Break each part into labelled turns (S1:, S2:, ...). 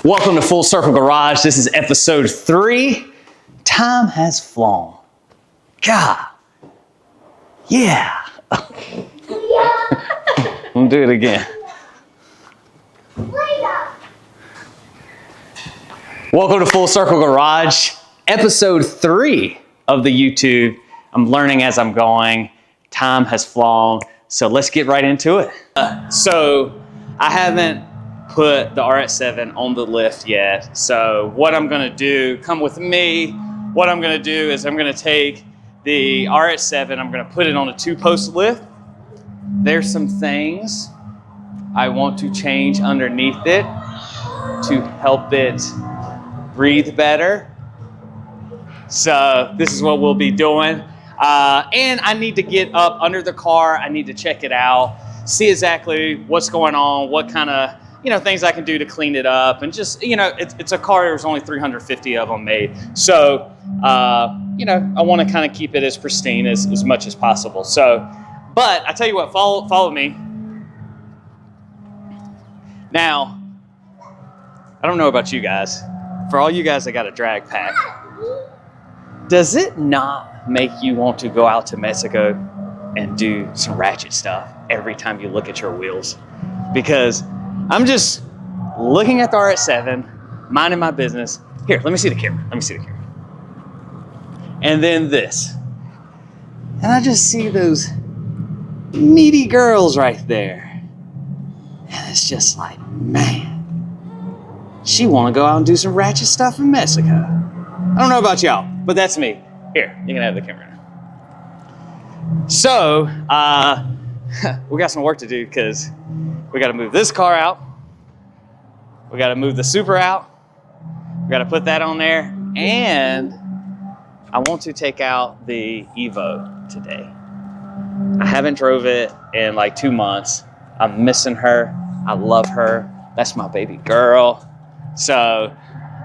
S1: Welcome to Full Circle Garage. This is episode 3. Time has flown. God. Yeah. We'll do it again. Welcome to Full Circle Garage, episode 3 of the YouTube. I'm learning as I'm going. Time has flown. So let's get right into it. So I haven't put the Rx7 on the lift yet. So what I'm gonna do, come with me. What I'm gonna do is I'm gonna take the Rx7, I'm gonna put it on a 2-post lift. There's some things I want to change underneath it to help it breathe better. So this is what we'll be doing. And I need to get up under the car. I need to check it out, see exactly what's going on, what kind of things I can do to clean it up, and just, it's a car. There's only 350 of them made. So, I want to kind of keep it as pristine as much as possible. So, but I tell you what, follow me. Now, I don't know about you guys. For all you guys that got a drag pack, does it not make you want to go out to Mexico and do some ratchet stuff every time you look at your wheels? Because I'm just looking at the Rx7, minding my business. Here, let me see the camera. And then this. And I just see those meaty girls right there. And it's just like, man, she want to go out and do some ratchet stuff in Mexico. I don't know about y'all, but that's me. Here, you can have the camera now. So, we got some work to do because we got to move this car out. We got to move the Supra out. We got to put that on there. And I want to take out the Evo today. I haven't drove it in like 2 months. I'm missing her. I love her. That's my baby girl. So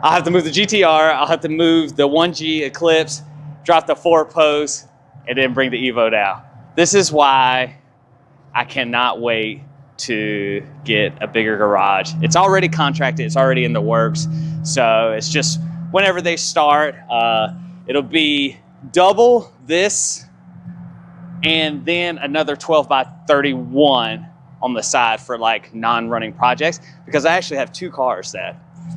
S1: I'll have to move the GTR. I'll have to move the 1G Eclipse, drop the 4-post, and then bring the Evo down. This is why I cannot wait to get a bigger garage. It's already contracted, it's already in the works. So it's just whenever they start, it'll be double this and then another 12 by 31 on the side for like non-running projects, because I actually have 2 cars that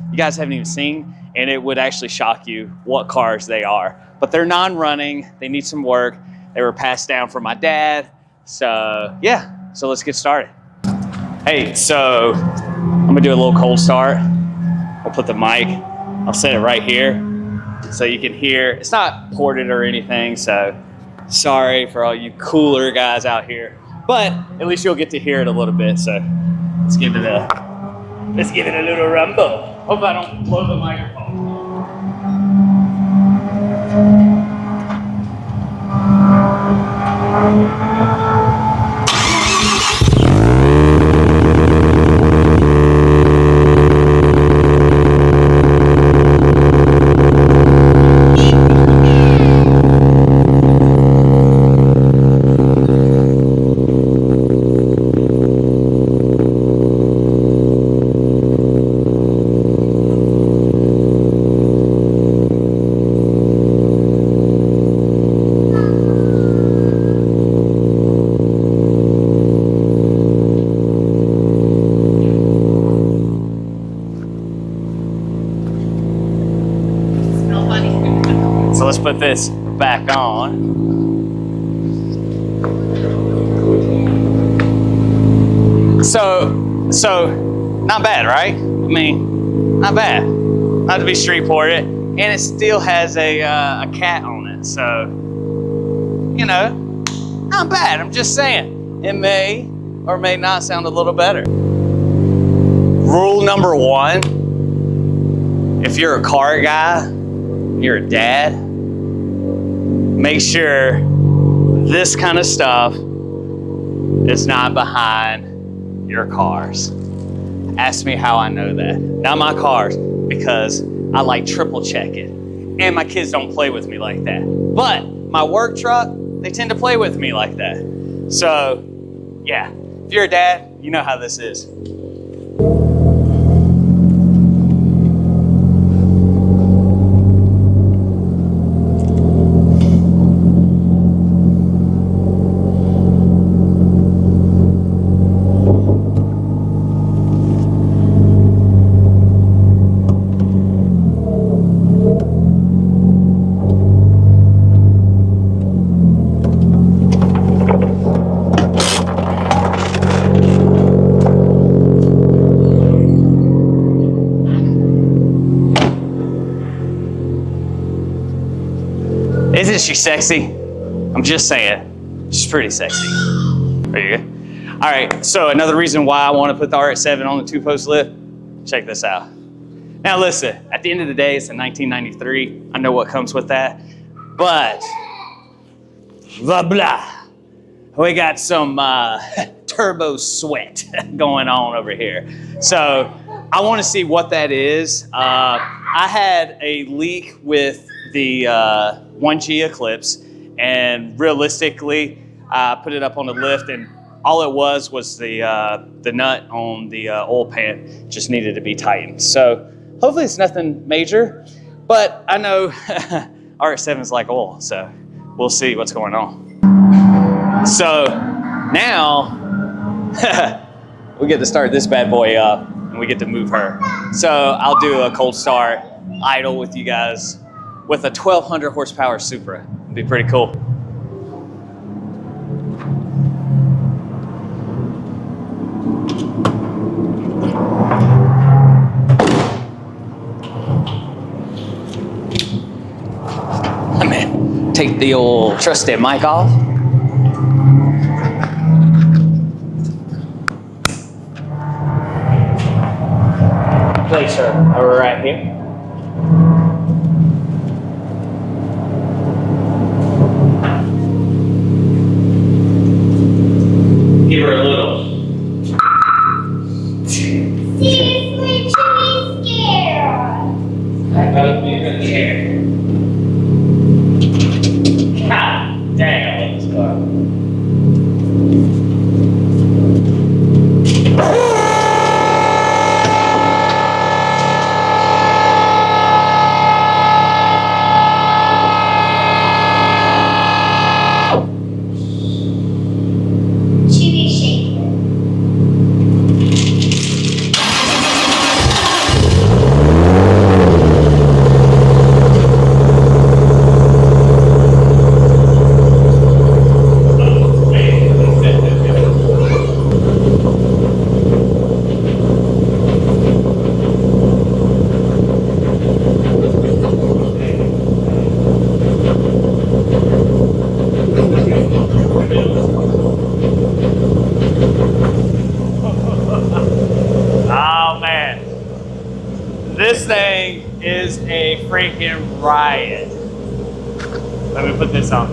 S1: you guys haven't even seen, and it would actually shock you what cars they are. But they're non-running, they need some work. They were passed down from my dad. So yeah, so let's get started. Hey, so I'm gonna do a little cold start. I'll put the mic, I'll set it right here so you can hear. It's not ported or anything, so sorry for all you cooler guys out here, but at least you'll get to hear it a little bit. So let's give it a little rumble. Hope I don't blow the microphone. So let's put this back on. So not bad, right? I mean, not bad. Not to be street ported, and it still has a cat on it. So, not bad. I'm just saying, it may or may not sound a little better. Rule number 1, if you're a car guy, you're a dad, make sure this kind of stuff is not behind your cars. Ask me how I know that. Not my cars, because I like triple check it. And my kids don't play with me like that. But my work truck, they tend to play with me like that. So, yeah, if you're a dad, you know how this is. Isn't she sexy? I'm just saying, she's pretty sexy. There you go. All right, so another reason why I want to put the Rx7 on the 2-post lift, check this out. Now listen, at the end of the day, it's a 1993. I know what comes with that, but blah, blah. We got some turbo sweat going on over here. So I want to see what that is. I had a leak with the 1G Eclipse, and realistically, I put it up on the lift, and all it was the nut on the oil pan just needed to be tightened. So hopefully it's nothing major, but I know Rx7 is like oil, so we'll see what's going on. So now we get to start this bad boy up and we get to move her. So I'll do a cold start idle with you guys with a 1200 horsepower Supra. It'd be pretty cool. I'm gonna take the old trusted mic off. Place her over right here. Give her a little.
S2: Seriously, to be scared.
S1: I gotta be in the chair. God dang, I love this car. This thing is a freaking riot. Let me put this on.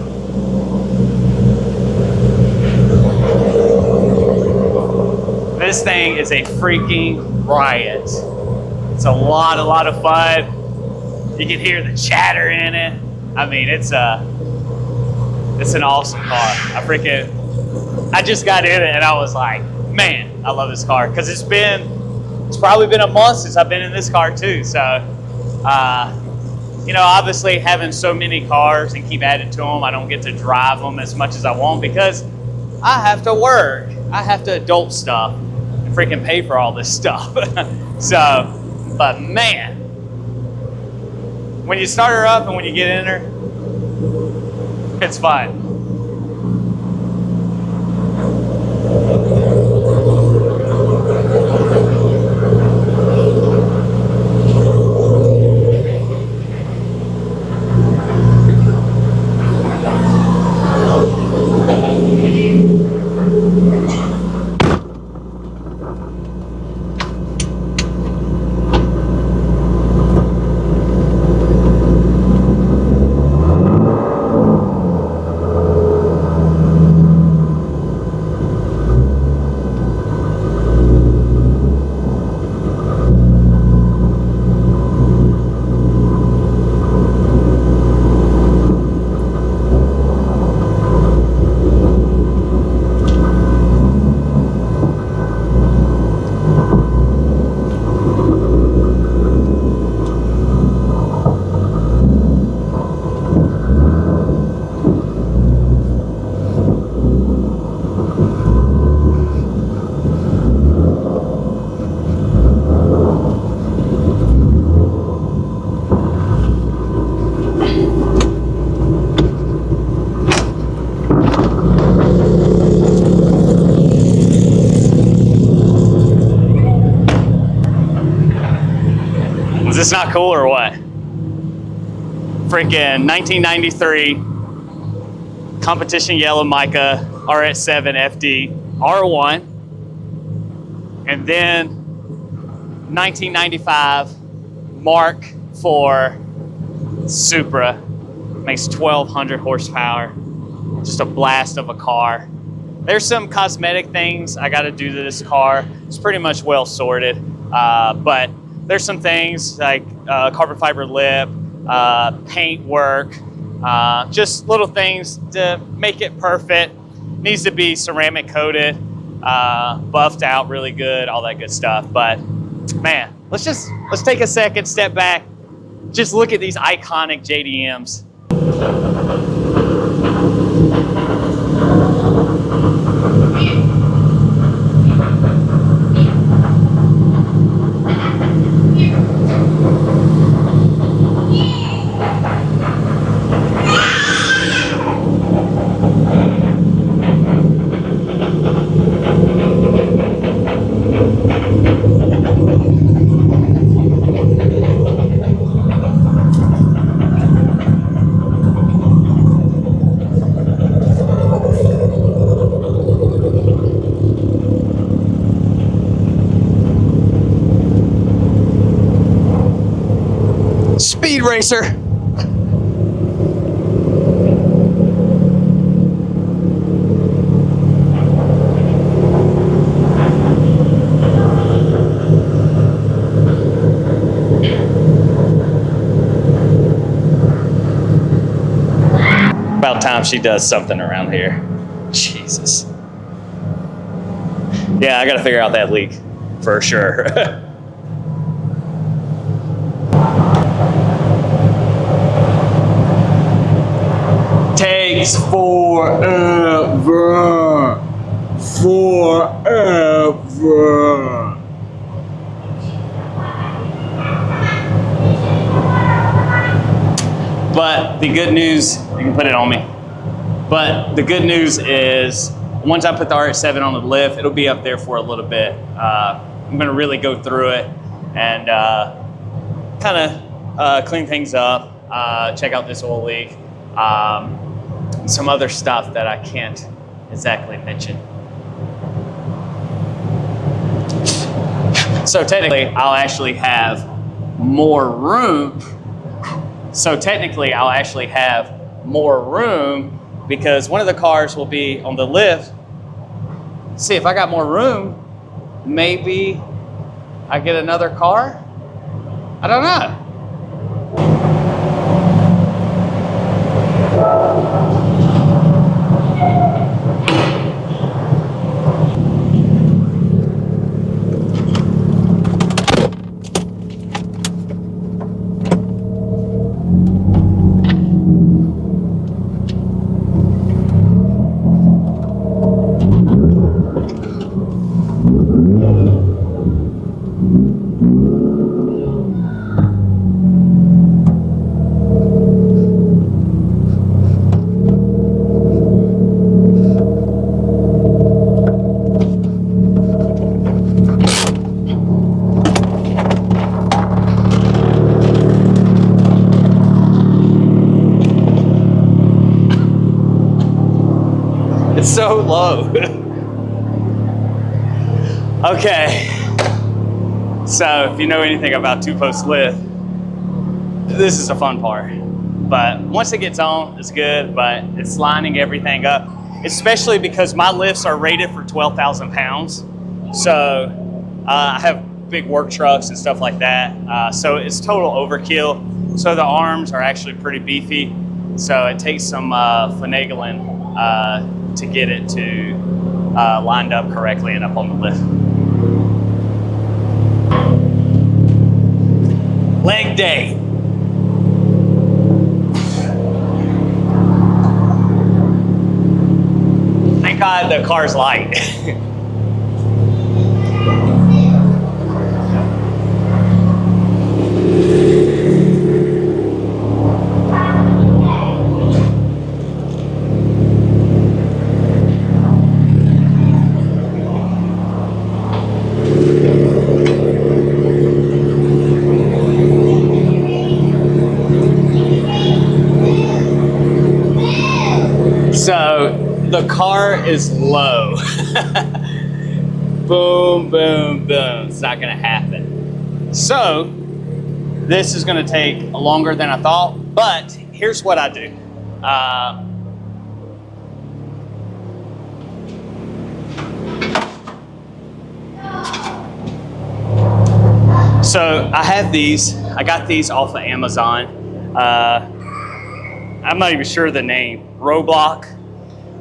S1: This thing is a freaking riot. It's a lot of fun. You can hear the chatter in it. I mean, it's an awesome car. I just got in it and I was like, man, I love this car. Because it's probably been a month since I've been in this car too. So, you know, obviously having so many cars and keep adding to them, I don't get to drive them as much as I want because I have to work. I have to adult stuff and freaking pay for all this stuff. So, but man, when you start her up and when you get in her, it's fun. Is this not cool or what? freaking 1993 competition yellow mica Rx7 FD R1, and then 1995 Mark IV Supra, makes 1,200 horsepower, just a blast of a car. There's some cosmetic things I got to do to this car. It's pretty much well sorted, but there's some things like carbon fiber lip, paint work, just little things to make it perfect. Needs to be ceramic coated, buffed out really good, all that good stuff. But man, let's take a second, step back, just look at these iconic JDMs. Speed racer. About time she does something around here. Jesus. Yeah, I gotta figure out that leak for sure. Takes forever. But the good news, you can put it on me. But the good news is, once I put the Rx7 on the lift, it'll be up there for a little bit. I'm gonna really go through it and kind of clean things up, check out this oil leak, some other stuff that I can't exactly mention. So technically, I'll actually have more room. Because one of the cars will be on the lift. See, if I got more room, maybe I get another car? I don't know. It's so low. Okay. So if you know anything about two-post lift, this is a fun part. But once it gets on, it's good, but it's lining everything up, especially because my lifts are rated for 12,000 pounds. So I have big work trucks and stuff like that. So it's total overkill. So the arms are actually pretty beefy. So it takes some finagling to get it to lined up correctly and up on the lift. Leg day. Thank God the car's light. the car is low. Boom, boom, boom. It's not gonna happen. So this is gonna take longer than I thought, but here's what I do. So I have these, I got these off of Amazon. I'm not even sure the name, Roblox.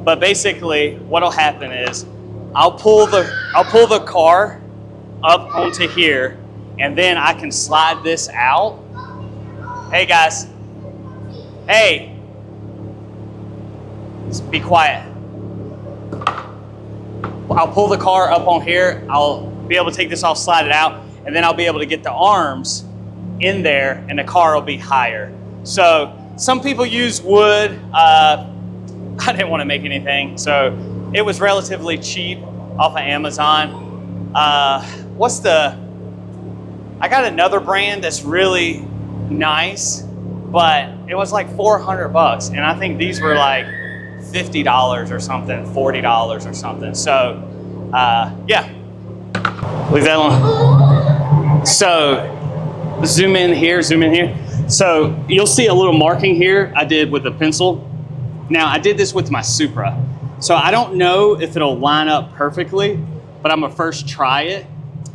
S1: But basically what'll happen is I'll pull the car up onto here, and then I can slide this out. Hey guys, hey, just be quiet. I'll pull the car up on here, I'll be able to take this off, slide it out, and then I'll be able to get the arms in there and the car will be higher. So some people use wood. I didn't want to make anything, so it was relatively cheap off of Amazon. I got another brand that's really nice, but it was like $400, and I think these were like $50 or something, $40 or something. So yeah, leave that alone. So zoom in here, zoom in here. So you'll see a little marking here I did with a pencil. Now I did this with my Supra. So I don't know if it'll line up perfectly, but I'm gonna first try it.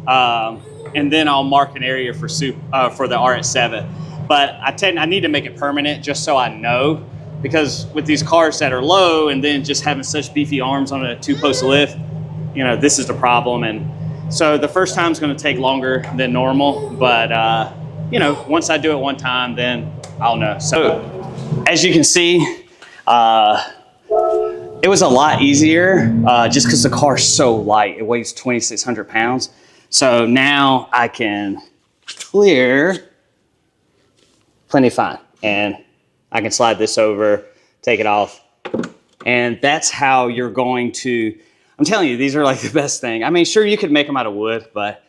S1: And then I'll mark an area for the Rx7. But I need to make it permanent just so I know, because with these cars that are low and then just having such beefy arms on a 2-post lift, you know, this is the problem. And so the first time's gonna take longer than normal, but you know, once I do it one time, then I'll know. So as you can see, it was a lot easier just because the car's so light. It weighs 2,600 pounds. So now I can clear plenty fine, and I can slide this over, take it off, and that's how you're going to, I'm telling you, these are like the best thing. I mean, sure, you could make them out of wood, but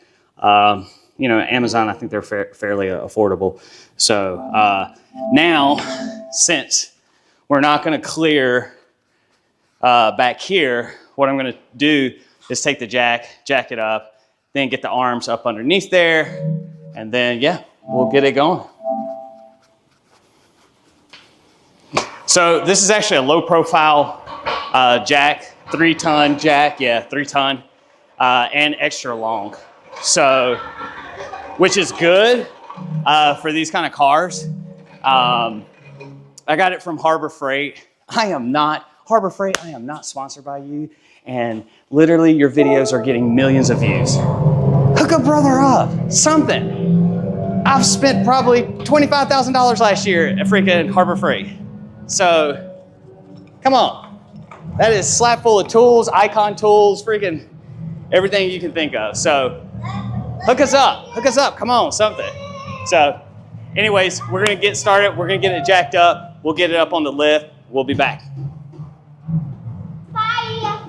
S1: you know, Amazon, I think they're fairly affordable. So now, since we're not gonna clear back here, what I'm gonna do is take the jack it up, then get the arms up underneath there, and then, yeah, we'll get it going. So this is actually a low profile jack, 3-ton jack, yeah, 3-ton, and extra long. So, which is good for these kind of cars. I got it from Harbor Freight. Harbor Freight, I am not sponsored by you, and literally your videos are getting millions of views. Hook a brother up, something. I've spent probably $25,000 last year at freaking Harbor Freight. So, come on. That is slap full of tools, icon tools, freaking everything you can think of. So, hook us up, come on, something. So, anyways, we're gonna get started. We're gonna get it jacked up. We'll get it up on the lift. We'll be back.
S2: Bye.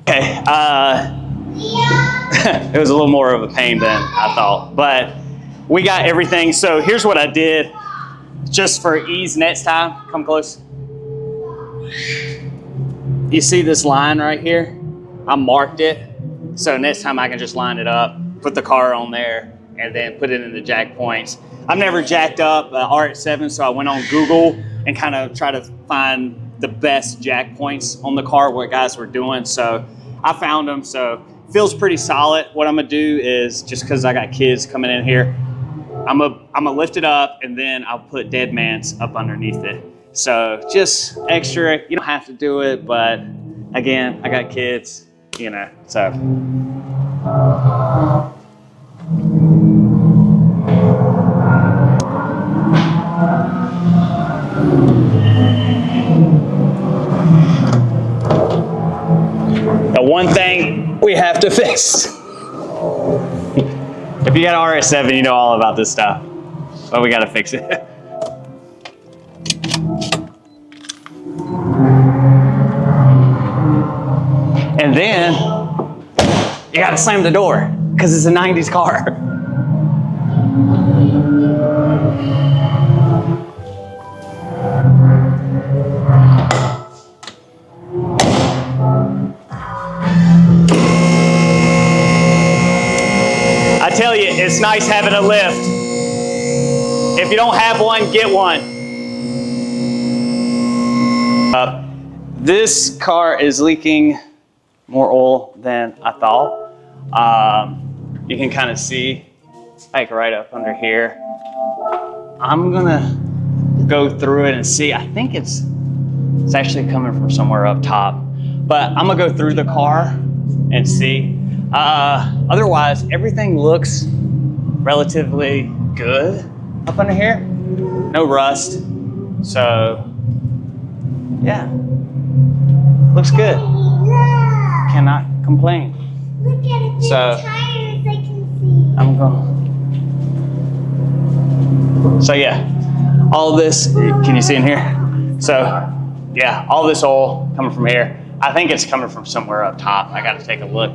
S1: Okay, it was a little more of a pain than I thought, but we got everything. So here's what I did, just for ease next time. Come close. You see this line right here? I marked it, so next time I can just line it up, put the car on there, and then put it in the jack points. I've never jacked up Rx7, so I went on Google and kind of tried to find the best jack points on the car, what guys were doing. So I found them, so feels pretty solid. What I'm gonna do is, just because I got kids coming in here, I'm gonna lift it up, and then I'll put dead man's up underneath it. So just extra, you don't have to do it, but again, I got kids, you know, so. The one thing we have to fix. If you got Rx7, you know all about this stuff, but we gotta fix it. And then you gotta slam the door, because it's a 90s car. it's nice having a lift. If you don't have one, get one. This car is leaking more oil than I thought. You can kind of see like right up under here. I'm gonna go through it and see. I think it's actually coming from somewhere up top, but I'm gonna go through the car and see. Otherwise, everything looks relatively good up under here. No rust, so yeah, looks good.
S2: Look.
S1: Cannot complain.
S2: Look at it. The
S1: So,
S2: tires I can see.
S1: I'm going. So yeah, all this, can you see in here? So yeah, all this oil coming from here. I think it's coming from somewhere up top. I gotta take a look.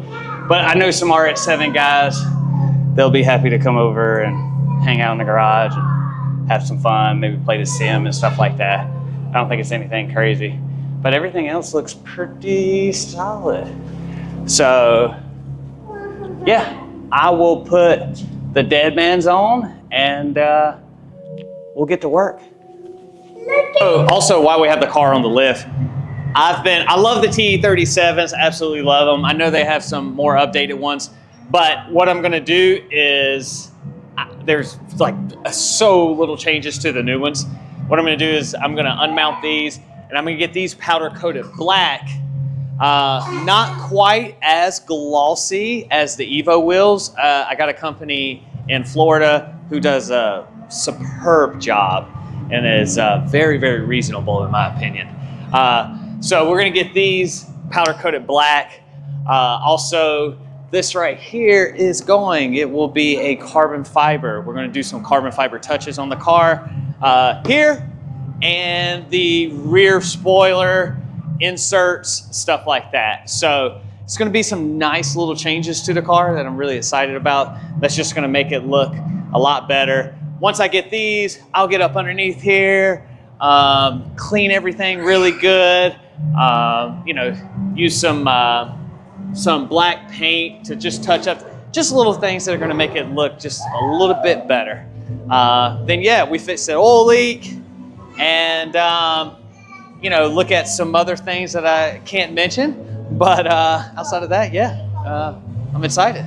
S1: But I know some Rx7 guys, they'll be happy to come over and hang out in the garage and have some fun, maybe play the sim and stuff like that. I don't think it's anything crazy, but everything else looks pretty solid. So yeah, I will put the dead man's on and we'll get to work. Oh, also, while we have the car on the lift, I love the TE37s, absolutely love them. I know they have some more updated ones, but what I'm gonna do is, there's like so little changes to the new ones. What I'm gonna do is I'm gonna unmount these and I'm gonna get these powder coated black. Not quite as glossy as the Evo wheels. I got a company in Florida who does a superb job and is very, very reasonable in my opinion. So we're gonna get these powder coated black. Also, this right here is it will be a carbon fiber. We're gonna do some carbon fiber touches on the car here, and the rear spoiler, inserts, stuff like that. So it's gonna be some nice little changes to the car that I'm really excited about. That's just gonna make it look a lot better. Once I get these, I'll get up underneath here, clean everything really good, you know, use some black paint to just touch up, just little things that are gonna make it look just a little bit better. Then yeah, we fixed the oil leak and you know, look at some other things that I can't mention, but outside of that, yeah, I'm excited.